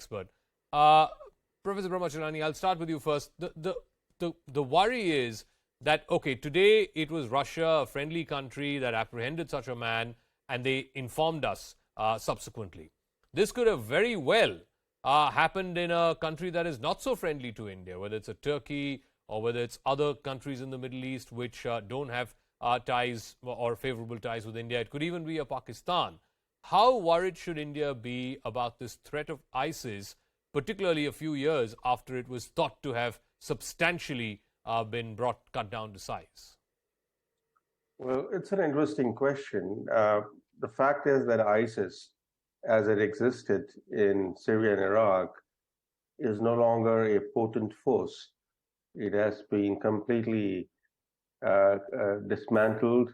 expert. Professor Chellaney, I'll start with you first. The worry is that, okay, today it was Russia, a friendly country, that apprehended such a man, and they informed us subsequently. This could have very well happened in a country that is not so friendly to India, whether it's a Turkey or whether it's other countries in the Middle East which don't have ties or favorable ties with India. It could even be a Pakistan. How worried should India be about this threat of ISIS, particularly a few years after it was thought to have substantially been cut down to size? Well, it's an interesting question. The fact is that ISIS, as it existed in Syria and Iraq, is no longer a potent force. It has been completely dismantled.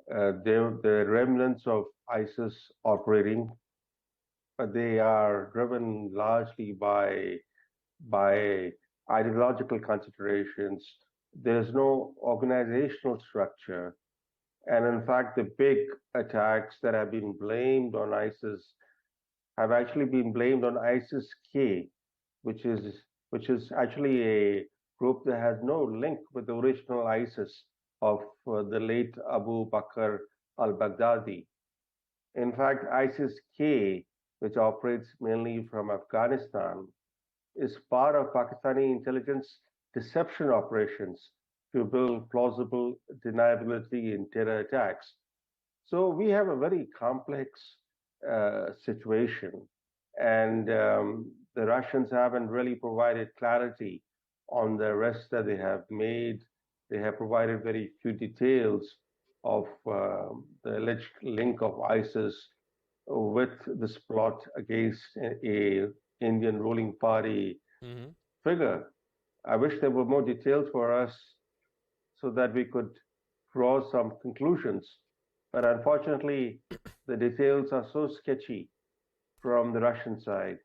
The remnants of ISIS operating, but they are driven largely by ideological considerations. There's no organizational structure. And in fact, the big attacks that have been blamed on ISIS have actually been blamed on ISIS-K, which is actually a group that has no link with the original ISIS of the late Abu Bakr al-Baghdadi. In fact, ISIS-K, which operates mainly from Afghanistan, is part of Pakistani intelligence deception operations to build plausible deniability in terror attacks. So we have a very complex situation, and the Russians haven't really provided clarity on the arrests that they have made. They have provided very few details of the alleged link of ISIS with this plot against a Indian ruling party figure. I wish there were more details for us so that we could draw some conclusions. But unfortunately, the details are so sketchy from the Russian side.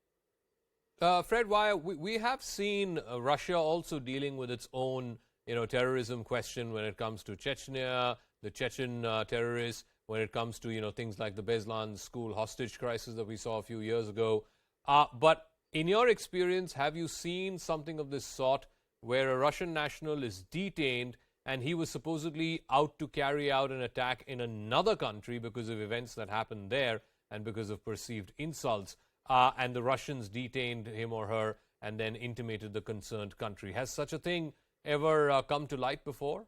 fredweir, we have seen Russia also dealing with its own terrorism question when it comes to Chechnya, the Chechen terrorists, when it comes to things like the Beslan school hostage crisis that we saw a few years ago. But in your experience, have you seen something of this sort where a Russian national is detained and he was supposedly out to carry out an attack in another country because of events that happened there and because of perceived insults, and the Russians detained him or her and then intimated the concerned country? Has such a thing ever come to light before?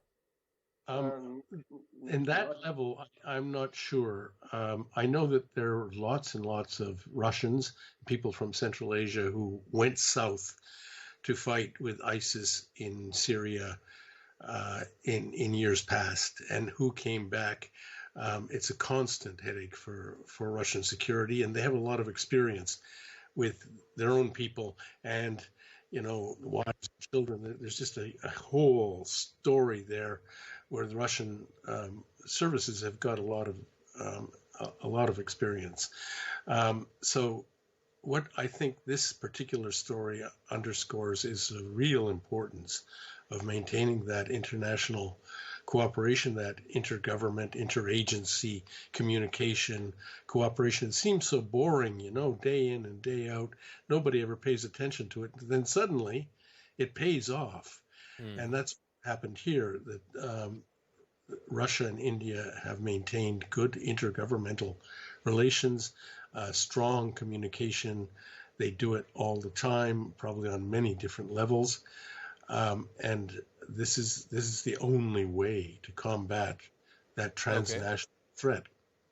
In that level, I'm not sure. I know that there are lots and lots of Russians, people from Central Asia, who went south to fight with ISIS in Syria in years past, and who came back. It's a constant headache for Russian security, and they have a lot of experience with their own people and wives and children. There's just a whole story there where the Russian services have got a lot of experience. So what I think this particular story underscores is the real importance of maintaining that international cooperation, that intergovernment, interagency communication, cooperation. It seems so boring, day in and day out. Nobody ever pays attention to it. Then suddenly it pays off. And that's happened here, that Russia and India have maintained good intergovernmental relations, strong communication. They do it all the time, probably on many different levels. And this is the only way to combat that transnational threat.